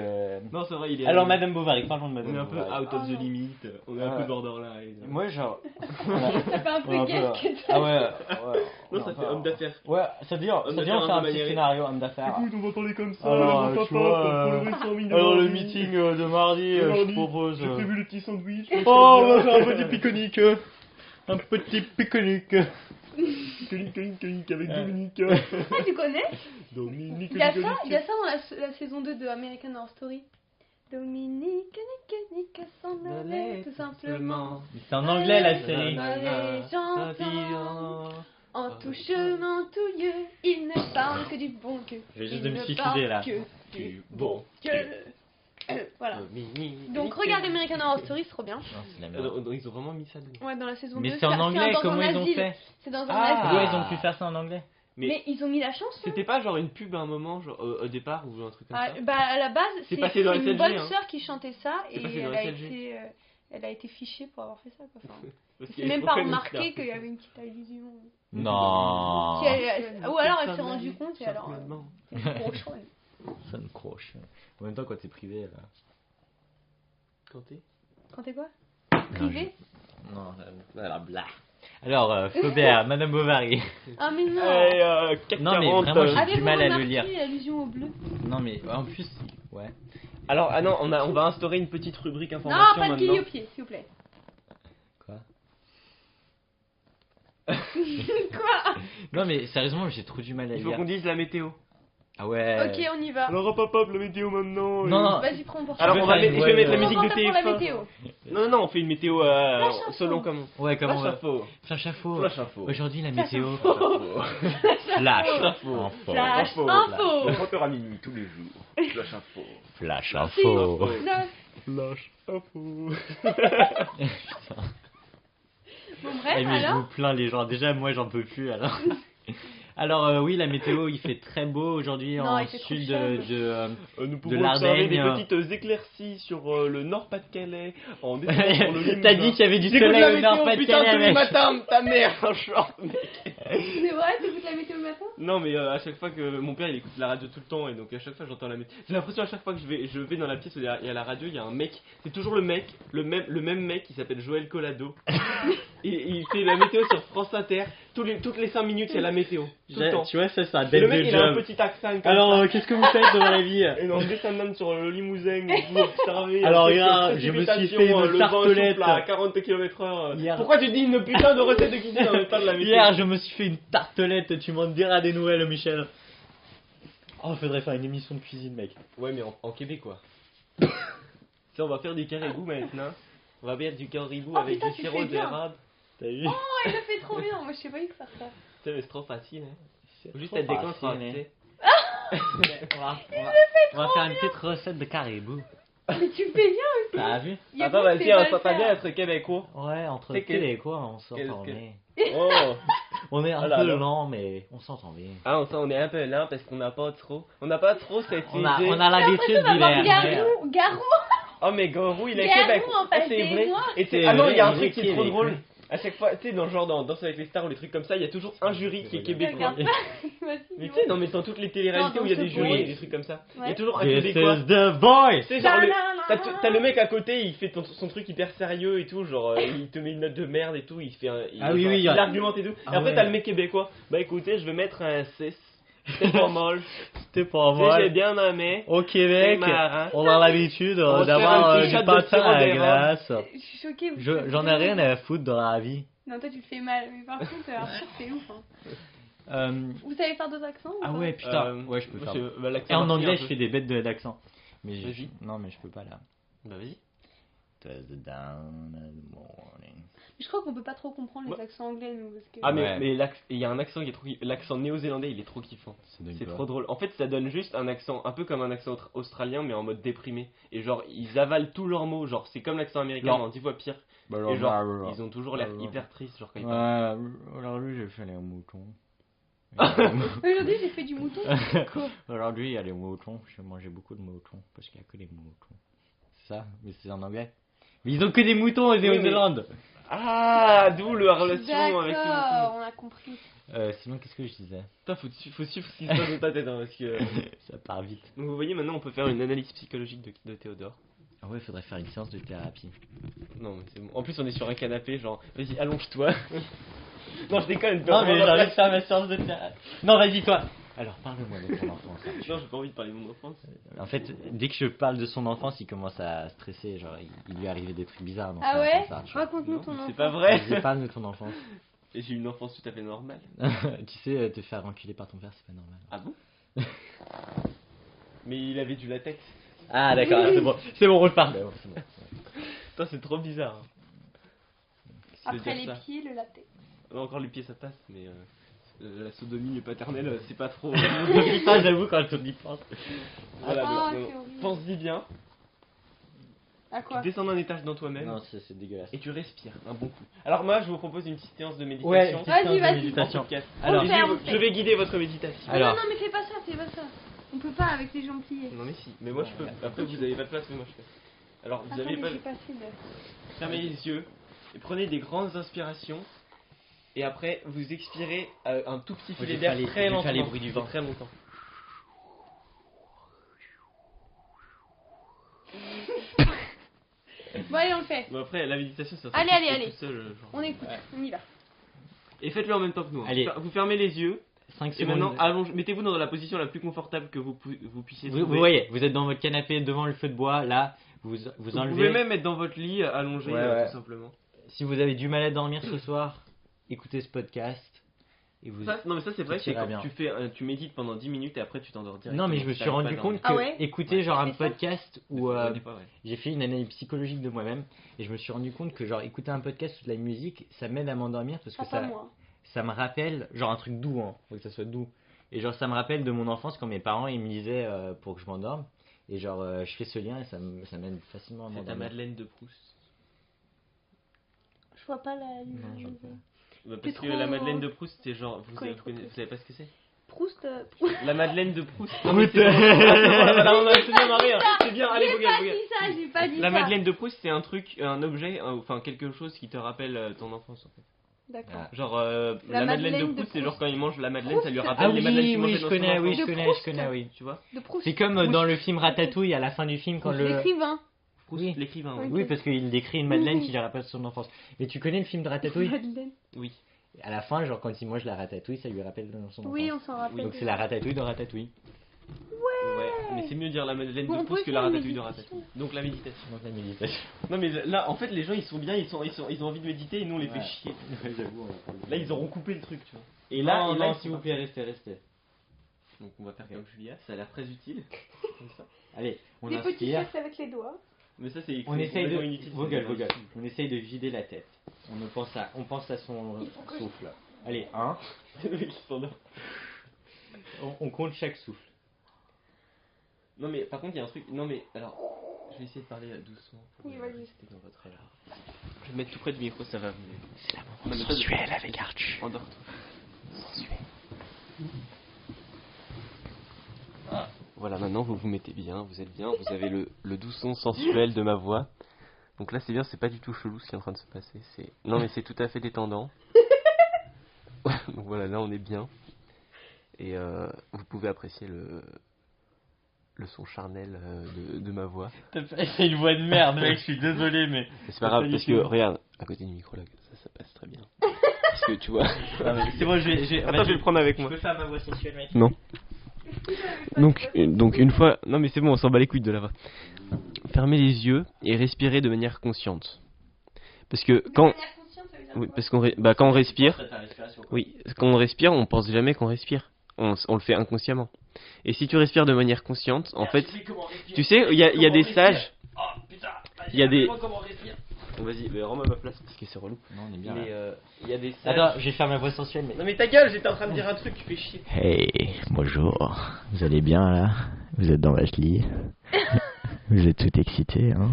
Non, c'est vrai, il est. Alors, Madame Bovary, parlons de On Madame est un peu Bovary. out of Oh the non. limit. On est un peu borderline. Moi, genre. Ça fait un peu Ouais, qu'est-ce que Ah ouais. Non, ça fait homme d'affaires. Ouais, ça dit, on Homme fait d'affaires un un peu petit maniéré. scénario, homme d'affaires. Écoute, on va parler comme ça. Alors, mon tu papa, vois, pour le brainstorming de Alors, le mardi. meeting de mardi, je Mardi, propose. J'ai prévu le petit sandwich. Oh, on va faire un petit pique-nique. Un petit pique-nique. Pique-nique avec Dominique. Ah, tu connais Dominique. Il y a ça dans la saison 2 de American Horror Story. Dominique, Nick s'en allait tout simplement. C'est en anglais la série. Allez, j'entends. En tout chemin touilleux, il ne parle que du bon Dieu. Je vais juste Il de me ne suicider, parle là. que Du bon Dieu. Voilà. Donc regarde American Horror Story, c'est trop bien. Non, c'est la merde. Ils ont vraiment mis ça dedans. Ouais, dans la saison 2. Mais c'est en anglais, dans comment un ils ont asile. fait? C'est dans un Ah. asile. Ouais, ils ont pu faire ça en anglais. Mais ils ont mis la chanson. C'était pas genre une pub à un moment, genre au départ ou un truc comme Ah, ça? bah à la base, C'est c'est passé dans une SLG, bonne hein. sœur qui chantait ça C'est et passé dans SLG. elle a été fichée pour avoir fait ça. Quoi. Enfin, Parce j'ai qu'il y a même trop pas connu, remarqué ça. qu'il y avait une petite allusion. Non. Si ou alors elle s'est rendue compte et alors. Certainement. C'est trop chouette. Ça me croche. En même temps, quand t'es privé, là. Quand t'es Quand t'es quoi Privé Non, alors, blah. Alors, Flaubert, Madame Bovary. Ah mais non. CAC Non, mais 40, vraiment, j'ai- Avez-vous du mal à le remarqué lire. l'allusion au bleu? Non, mais en plus, ouais. Alors, ah non, on va instaurer une petite rubrique Non, information pas de maintenant. Guillaupier, s'il vous plaît. Quoi? Quoi? Non, mais sérieusement, j'ai trop du mal à Il faut lire. qu'on dise la météo. Ah ouais. Ok, on y va. Alors, hop, hop, hop, la météo maintenant. Non, non. Vas-y, prends pour Alors, Je on vais va faire mettre, une je vais mettre la web, musique de pour la TF1. météo. Non, non, on fait une météo Flash info. selon comment. Ouais, comment on Flash va. info. Flash info. Flash info. Aujourd'hui, la météo. Flash Flash info. info. Flash info. 30h à minuit tous les jours. Flash info. Flash Si. info. Flash. Flash info. Bon, bref, Eh, mais je alors. vous plains les gens. Déjà, moi, j'en peux plus alors. Alors oui, la météo, il fait très beau aujourd'hui Non, en il fait trop sud chaud. de Nous pouvons observer des l'Ardenne. petites éclaircies sur le Nord-Pas-de-Calais en descendant sur le Limousin. T'as dit qu'il y avait du J'écoute soleil la au météo, putain, Nord-Pas-de-Calais, tous les mec. matins, ta mère, en short, mec. C'est vrai, t'écoutes la météo le matin? Non, mais à chaque fois que mon père il écoute la radio tout le temps et donc à chaque fois j'entends la météo. J'ai l'impression à chaque fois que je vais dans la pièce où il y a la radio, il y a un mec, c'est toujours le mec, le même mec qui s'appelle Joël Collado. Et il fait la météo sur France Inter. Toutes les 5 minutes il y a la météo. Tout le temps. Tu vois, ça, c'est un Et le bête mec de il a un job. petit accent comme Alors, ça. qu'est-ce que vous faites dans la vie? Et en descendant sur le Limousin, vous observez. Alors, quelques regarde, je me suis précipitations, fait une le vent tartelette. souffle à 40 km/h. Hier. Pourquoi tu dis une putain de recette de cuisine en même temps de la météo? Hier, je me suis fait une tartelette. Tu m'en diras des nouvelles, Michel. Oh, faudrait faire une émission de cuisine, mec. Ouais, mais en québécois. Si on va faire du caribou maintenant. On va faire du caribou Oh, avec putain, du tu sirop fais bien. d'érable. T'as vu? Oh, il le fait trop bien. Moi, je sais pas y faire ça. Putain, mais c'est trop facile, hein. C'est Juste trop être décontracté. facile, hein. On va faire une petite recette de caribou. Mais tu fais bien aussi. T'as vu? Il y a Attends, plus que vas-y, t'es on mal s'entend bien faire. être québécois. Ouais, entre C'est que- Québécois, on Qu'est-ce s'entend que- bien. Oh! On est un Oh là peu là. lent, mais on s'entend bien. Ah, on est un peu lent parce qu'on n'a pas trop cette On a idée. l'habitude On va voir d'hiver. Garou. Garou. Oh, mais Gorou, il est Garou, québécois. en fait, Ah, c'est c'est vrai. moi. Et C'est ah non, il y a un vrai, truc qui est trop québécois. drôle. À chaque fois, tu sais, dans le genre dans Danse avec les stars ou les trucs comme ça, il y a toujours un jury qui est québécois. Regarde ça. Vas-y, Mais dis-moi. tu sais, non, mais dans toutes les téléréalités Non, où il y a dans des ce jurys bruit. et des trucs comme ça, il y a Ouais. toujours un This québécois. is the voice! Tu sais, genre, Ta-da-da-da. t'as le mec à côté, il fait son truc hyper sérieux et tout, genre, il te met une note de merde et tout, il fait Ah oui, genre, oui, il y a- argumente et tout. Ah et après, ouais. t'as le mec québécois. Bah écoutez, je vais mettre un 6. C'est pas mal. C'était pour Tu sais, moi. j'ai bien aimé. Au Québec, C'est marrant. on a l'habitude On va se faire d'avoir un petit du shot de patin sirop à la d'érable. glace. Je suis choquée. vous faites J'en ai bien. rien à foutre dans la vie. Non, toi, tu le fais mal. Mais par contre, Arthur, c'est ouf. Hein. Euh, Vous savez faire d'autres accents ou Ah pas ouais, putain. Ouais, je peux faire. Bah, Et l'accent en marseillais, anglais, un je peu. fais des bêtes d'accent. Mais Vas-y. non, mais je peux pas là. Bah vas-y. Down in the morning. Je crois qu'on peut pas trop comprendre les Ouais. accents anglais, nous. Parce que... Ah Ouais. mais il y a un accent qui est trop l'accent néo-zélandais, il est trop kiffant. C'est trop drôle. En fait, ça donne juste un accent un peu comme un accent australien mais en mode déprimé et genre ils avalent tous leurs mots, genre c'est comme l'accent américain Non. mais en 10 fois pire. Et genre ils ont toujours l'air hyper tristes genre quand ils parlent. Ouais, aujourd'hui j'ai fait les moutons. Aujourd'hui, j'ai fait du mouton. Quoi? Aujourd'hui il y a les moutons, j'ai mangé beaucoup de moutons parce qu'il y a que des moutons. C'est ça, mais c'est en anglais. Mais ils ont que des moutons en mais- Nouvelle-Zélande. Ah, d'où la relation avec les D'accord, moutons. on a compris. Sinon qu'est-ce que je disais? Putain, faut suivre ce qui se passe dans ta tête hein, parce que Ça part vite. donc vous voyez maintenant on peut faire une analyse psychologique de Théodore. Ah ouais, faudrait faire une séance de thérapie. Non mais c'est bon. En plus on est sur un canapé genre vas-y allonge-toi. Non je déconne. Non mais j'ai vraiment, envie de faire ma séance de thérapie. Non vas-y toi. Alors parle-moi de ton enfance. Non j'ai pas envie de parler de mon enfance. En fait, dès que je parle de son enfance, il commence à stresser. Genre, il lui arrivait des trucs bizarres. Dans Ah son ouais enfance, genre. Raconte-nous Non, ton c'est enfant. pas vrai. Vas-y, parle de ton enfance. Et j'ai eu une enfance tout à fait normale. Tu sais, te faire enculer par ton père, c'est pas normal. Ah bon? Mais il avait du latex. Ah d'accord, c'est bon, je parle. C'est bon. Putain, c'est trop bizarre. hein. Qu'est-ce que Après je veux les dire ça pieds, le latex. Non, encore les pieds ça passe, mais la sodomie paternelle c'est pas trop. Putain, j'avoue quand on y pense. Voilà, Ah, donc, c'est horrible. pense-y bien. À quoi? Tu descends d'un étage dans toi-même Non, c'est dégueulasse. et tu respires un bon coup. Alors moi je vous propose une petite séance de méditation. Ouais, Vas-y, vas-y. En méditation. podcast. Alors, Et On je fait. vais guider votre méditation. Alors. Non, non, mais fais pas ça, fais pas ça. On peut pas avec les jambes pliées. Non mais si, mais moi je peux. Après vous avez pas de place, mais moi je fais. Alors vous Attends, avez mais pas. j'ai pas assez de... Fermez les yeux et prenez des grandes inspirations. Et après, vous expirez un tout petit Moi, je filet vais d'air faire les- très je vais lentement. faire les bruits du vent. Très longtemps. Bon, allez, on le fait. Bon après, la méditation, ça se Allez, fait allez, tout allez. seul, genre. On écoute, on y va. Et faites-le en même temps que nous. hein. Allez. Vous fermez les yeux 5 et secondes. maintenant mettez-vous dans la position la plus confortable que vous puissiez Vous trouver. voyez, vous êtes dans votre canapé devant le feu de bois, là, vous Vous enlevez. pouvez même être dans votre lit allongé Ouais, ouais. tout simplement. Si vous avez du mal à dormir ce soir, écoutez ce podcast. Et vous... Non mais ça c'est vrai, Ça c'est ira quand bien. tu médites pendant 10 minutes et après tu t'endors directement. Non mais je me suis T'arrives rendu pas à compte que dormir. Ah ouais écouter genre Ouais, un c'est ça. podcast Mais où c'est pas vrai. j'ai fait une analyse psychologique de moi-même et je me suis rendu compte que genre écouter un podcast ou de la musique ça m'aide à m'endormir parce que Ah, pas moi. ça me rappelle genre un truc doux hein, faut que ça soit doux et genre ça me rappelle de mon enfance quand mes parents ils me lisaient pour que je m'endorme et genre je fais ce lien et ça m'aide facilement à C'est ta m'endormir. Madeleine de Proust. Je vois pas la Non, je vois pas. Bah, T'es parce que trop- la Madeleine de Proust c'est genre vous Connais savez, trop vous savez pas ce que c'est? Proust. La Madeleine de Proust. Proust. C'est bien marré, hein. C'est bien, allez, J'ai regarde, pas regarde. dit ça, j'ai pas dit La ça. Madeleine de Proust, c'est un truc, un objet, enfin quelque chose qui te rappelle ton enfance en fait. D'accord. Ah. Genre la Madeleine de Proust, c'est genre quand il mange la Madeleine, ça lui Proust. rappelle Ah les Madeleines oui qu'il oui mangeait je dans connais son oui enfance. je De connais Proust. je connais oui. Tu vois? De Proust. C'est comme dans le film Ratatouille à la fin du film quand le L'écrivain. Proust, Oui. l'écrivain. Oui. Oui. oui parce qu'il décrit une Madeleine qui lui rappelle son enfance. Et tu connais le film de Ratatouille? Madeleine. Oui. À la fin, genre quand il mange la ratatouille, ça lui rappelle son enfance. Oui, on s'en rappelle. Donc c'est la ratatouille de ratatouille. Ouais. Mais c'est mieux de dire la Madeleine Bon, de on Proust peut que la faire une ratatouille de méditation. ratatouille. Donc la méditation. Donc la méditation. Non mais là, en fait, les gens ils sont bien, ils ont envie de méditer et nous on les fait Ouais. chier. J'avoue. Là ils auront coupé le truc, tu vois. Et là, Non, non, s'il vous plaît, restez. Donc on va faire comme Julia, ça a l'air très utile. Comme ça. Allez, on Des petits inspire. gestes avec les doigts. Mais ça, c'est On essaye de. complètement inutile. Vos gueules. On essaye de vider la tête. On pense à son souffle. Allez, 1. Le mec qui s'endort. On compte chaque souffle. Non, mais par contre, il y a un truc. Non, mais alors, je vais essayer de parler doucement. Oui, vas-y. Rester dans votre air. Je vais me mettre tout près du micro, ça va mieux. C'est la sensuelle avec Arthur. Endors-toi. Sensuel. Voilà, maintenant vous vous mettez bien, vous êtes bien, vous avez le doux son sensuel de ma voix. Donc là, c'est bien, c'est pas du tout chelou ce qui est en train de se passer. Non, mais c'est tout à fait détendant. Donc voilà, là on est bien. Et vous pouvez apprécier le son charnel de ma voix. C'est une voix de merde, mec, je suis désolé, mais. Mais c'est pas grave, parce que regarde, à côté du micro là, ça passe très bien. Parce que tu vois. C'est bon, je vais. Attends, je vais le prendre avec moi. Je peux faire ma voix sensuelle, mec. Non. Donc une fois. Non, mais c'est bon, on s'en bat les couilles de la voix. Fermez les yeux et respirez de manière consciente. Parce que quand. Oui, parce qu'on quand on respire. Oui, quand on respire, on pense jamais qu'on respire. On le fait inconsciemment. Et si tu respires de manière consciente, en fait, tu sais, il y a des sages. Il y a des. Bon, vas-y, mais rends-moi ma place parce que c'est relou. Non, on est bien. Mais Là. il y a des sages. Attends, je vais faire ma voix sensuelle, mais. Non, mais ta gueule, j'étais en train de dire un truc, tu fais chier. Hey, bonjour. Vous allez bien là? Vous êtes dans votre lit? Vous êtes tout excité, hein?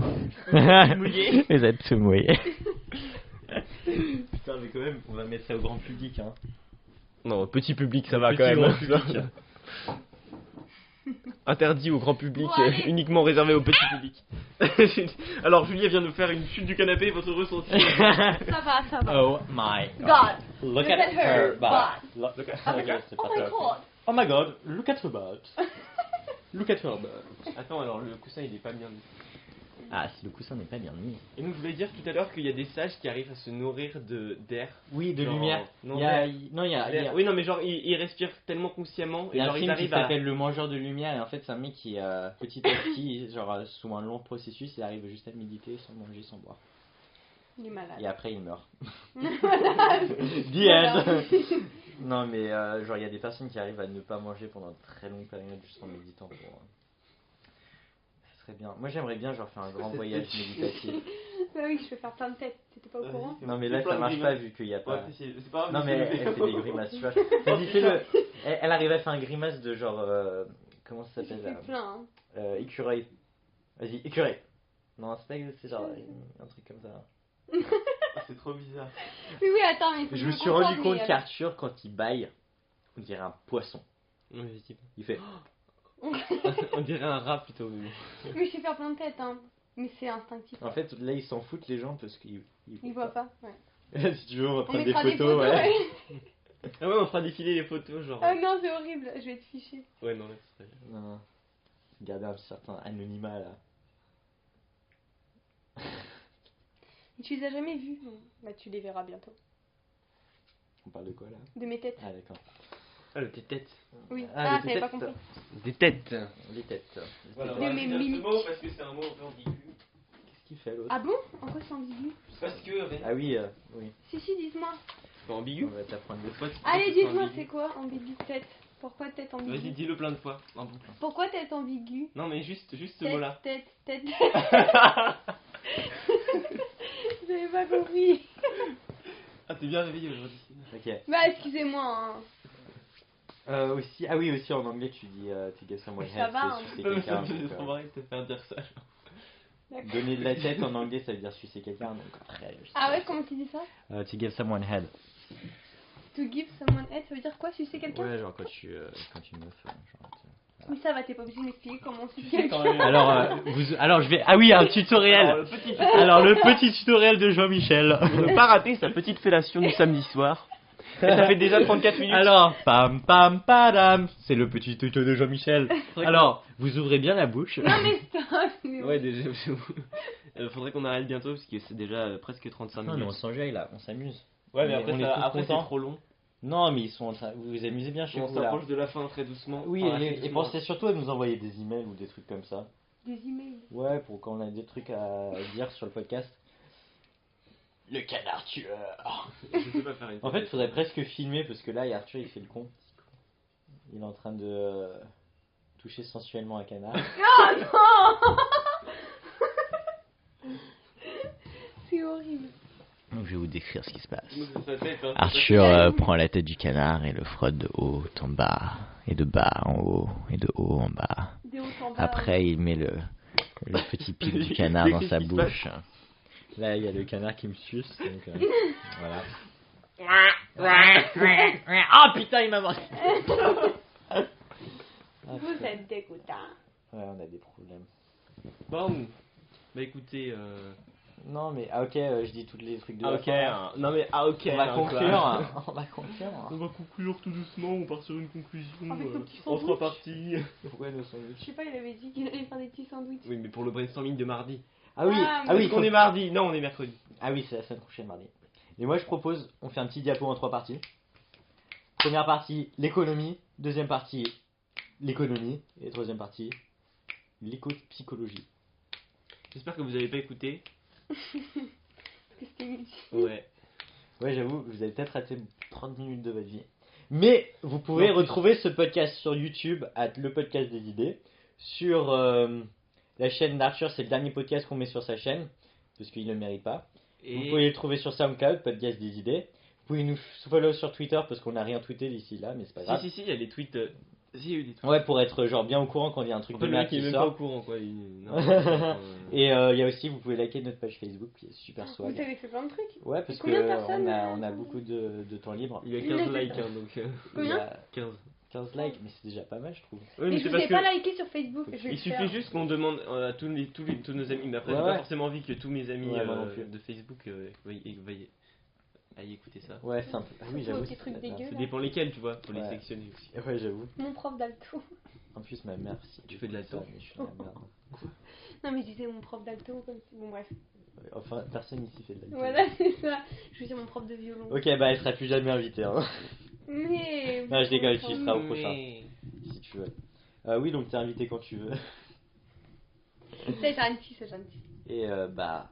Vous êtes tout mouillé. Putain, mais quand même, on va mettre ça au grand public, hein. Non, petit public, ça va Petit quand même. grand public. Interdit au grand public, Bon, allez. uniquement réservé au petit public. Alors Julia vient nous faire une chute du canapé, votre ressenti. Ça va. Oh my God. Look at her butt. Look at Oh my her, c'est pas ça. god. Oh my god, look at her butt. Look at her butt. Attends, alors le coussin il est pas bien mis. Ah, si le coussin n'est pas bien mis. Et donc je voulais dire tout à l'heure qu'il y a des sages qui arrivent à se nourrir d'air. Oui, de Genre, lumière. non, il y a, d'air. non, il y a, Oui, non, mais genre ils respirent tellement consciemment il y et a un genre ils film qui arrivent à. s'appelle Le Mangeur de Lumière, et en fait c'est un mec qui petit à petit, genre sous un long processus, il arrive juste à méditer sans manger, sans boire. Il est malade. Et après il meurt. The Voilà. end. Non mais genre il y a des personnes qui arrivent à ne pas manger pendant de très longues périodes juste en méditant pour... Ça serait bien. Moi j'aimerais bien genre faire un grand voyage méditatif. Bah oui, je vais faire plein de têtes. T'étais pas au courant? Non mais là ça marche pas vu qu'il y a pas... Ouais, c'est pas grave. Non mais elle fait des grimaces, tu vois. Vas-y, fais-le. Elle arrive à faire un grimace de genre... comment ça J'ai s'appelle fait là plein. Hein. Écureuil. Vas-y, écureuil. Non, c'est pas... C'est genre un truc comme ça. C'est trop bizarre. Oui, attends, mais. Je me suis rendu compte qu'Arthur, quand il baille, on dirait un poisson. Non, mais c'est- Il fait... On dirait un rat plutôt. Mais je sais faire plein de têtes, hein. Mais c'est instinctif. En fait, là, ils s'en foutent les gens parce qu'ils... Ils voient pas, ouais. Si tu veux, on va On prendre des mettra photos, ouais. ouais. Ah ouais, on fera défiler les photos, genre. Oh non, c'est horrible, je vais te ficher. Ouais, non, là, c'est très bien. Non, garder un certain anonymat, là. Et tu les as jamais vus? Non. Bah, tu les verras bientôt. On parle de quoi, là? De mes têtes. Ah, d'accord. Ah, tes têtes. Oui. Ah, Ah, les t'avais pas têtes. compris. Des têtes. Les têtes. Voilà, on Mais va mes rajouter un mimiques. ce mot parce que c'est un mot un peu ambigu. Qu'est-ce qu'il fait, l'autre? Ah bon? En quoi c'est ambigu? Parce que. Ah oui, oui. Si, dites-moi. C'est pas ambigu. On va t'apprendre des Pourquoi fois. Allez, c'est dites-moi, ambigu c'est quoi ambigu tête? Pourquoi tête Vas-y, ambiguë? dis-le plein de fois. En boucle. Pourquoi tête ambiguë? Non, mais juste ce mot-là. Tête. J'avais pas compris. Ah, t'es bien réveillé aujourd'hui. Ok. Bah, excusez-moi. Hein. Aussi, ah oui, aussi en anglais, tu dis tu get someone Ça head, va, hein. c'est sucer Non, mais ça quelqu'un. me fait donc, trop marrer de te faire dire ça. D'accord. donner de la tête en anglais, ça veut dire sucer quelqu'un. Donc après, Ah ouais, comment tu dis ça? to give someone head. To give someone head, ça veut dire quoi? Sucer quelqu'un? Ouais, genre quand tu meuf, genre. Oui, ça va, t'es pas obligé de m'expliquer comment on suce sais quand quelqu'un. même. Alors je vais. Ah oui, un tutoriel. Alors le petit tutoriel de Jean-Michel. Pour ne pas rater sa petite fellation du samedi soir. Et ça fait déjà 34 minutes. Alors, pam pam padam, c'est le petit tuto de Jean-Michel. vrai Alors, vous ouvrez bien la bouche. Non mais stop. mais Ouais, déjà. Faudrait qu'on arrête bientôt parce que c'est déjà presque 35 Non, mais on minutes. s'enjaille là, on s'amuse. Ouais, mais on après, est ça- tous après c'est contents. trop long. Non, mais ils sont en train. Vous vous amusez bien chez On vous là. s'approche de la fin très doucement. Oui, Enfin, assez et doucement. pensez surtout à nous envoyer des emails ou des trucs comme ça. Des emails. Ouais, pour quand on a des trucs à dire sur le podcast. Le canard tueur. Je sais pas faire une. En fait, il faudrait presque filmer parce que là, il y a Arthur, il fait le con. Il est en train de toucher sensuellement un canard. Ah non. horrible. Donc je vais vous décrire ce qui se passe. Donc, ça fait, hein, Arthur prend la tête du canard et le frotte de haut en bas, et de bas en haut, et de haut en bas. Des hauts en bas. Après, il met le petit pic du canard dans sa bouche. Là, il y a le canard qui me suce. Donc, voilà. Oh putain, il m'a mangé. Vous êtes dégoûtant. Ouais, on a des problèmes. Bon, bah écoutez, Non, mais ok, je dis tous les trucs de ah la ok, fin. hein. Non mais ah ok. On va hein, conclure. quoi. On va conclure. On va conclure tout doucement, on part sur une conclusion Avec le petit en sandwich. 3 parties. Pourquoi nos sandwichs? Je sais pas, il avait dit qu'il allait faire des petits sandwichs. Oui, mais pour le brainstorming de mardi. Ah oui, Ah, ah oui, Est-ce qu'on est mardi? Non, on est mercredi. Ah oui, c'est la semaine prochaine, mardi. Et moi, je propose, on fait un petit diapo en 3 parties. Première partie, l'économie. Deuxième partie, l'économie. Et troisième partie, l'éco-psychologie. J'espère que vous avez pas écouté. Parce que c'était inutile. Ouais. Ouais, j'avoue, vous avez peut-être raté 30 minutes de votre vie. Mais vous pouvez Non, plus. retrouver ce podcast sur YouTube, le podcast des idées. Sur la chaîne d'Arthur, c'est le dernier podcast qu'on met sur sa chaîne, parce qu'il ne le mérite pas. Vous Et pouvez le trouver sur SoundCloud, podcast des idées. Vous pouvez nous follow sur Twitter, parce qu'on n'a rien tweeté d'ici là, mais c'est pas grave. si, il y a des tweets. Si, il y a eu des tweets. Ouais, pour être genre bien au courant quand il y a un truc En de fait, le merde mec il est qui même pas au sort. courant quoi. Non, Et il y a aussi, vous pouvez liker notre page Facebook, qui est super Vous swag. avez fait plein de trucs. Ouais, parce Et combien de que personnes, on a beaucoup de temps libre. il y a Il 15 a likes fait hein, donc. Il y Combien a 15. 15 likes, mais c'est déjà pas mal, je trouve. Oui, Et mais je c'est vous ai parce pas que. liké sur Facebook. Je vais Il le suffit faire. juste qu'on demande à tous nos amis, mais après Ouais, j'ai ouais. pas forcément envie que tous mes amis Ouais, moi non plus. de Facebook aillent écouter ça. Ouais, c'est un peu. Ah oui, Surtout j'avoue. aux petits c'est trucs pas mal. dégueux. Ça dépend lesquels, tu vois, faut les Ouais. sélectionner aussi. Ouais, j'avoue. Mon prof d'alto. En plus, ma mère, si Tu fais de l'alto? ça, mais je suis dans la merde. Non, mais je disais mon prof d'alto. Bon, bref. Enfin, personne ici fait de l'alto. Voilà, c'est ça. Je veux dire mon prof de violon. Ok, bah elle sera plus jamais invitée. Hein. Mais. Non, je déconne, tu seras au prochain. Mais- Si tu veux. Oui, donc t'es invité quand tu veux. C'est gentil, c'est gentil. Et bah,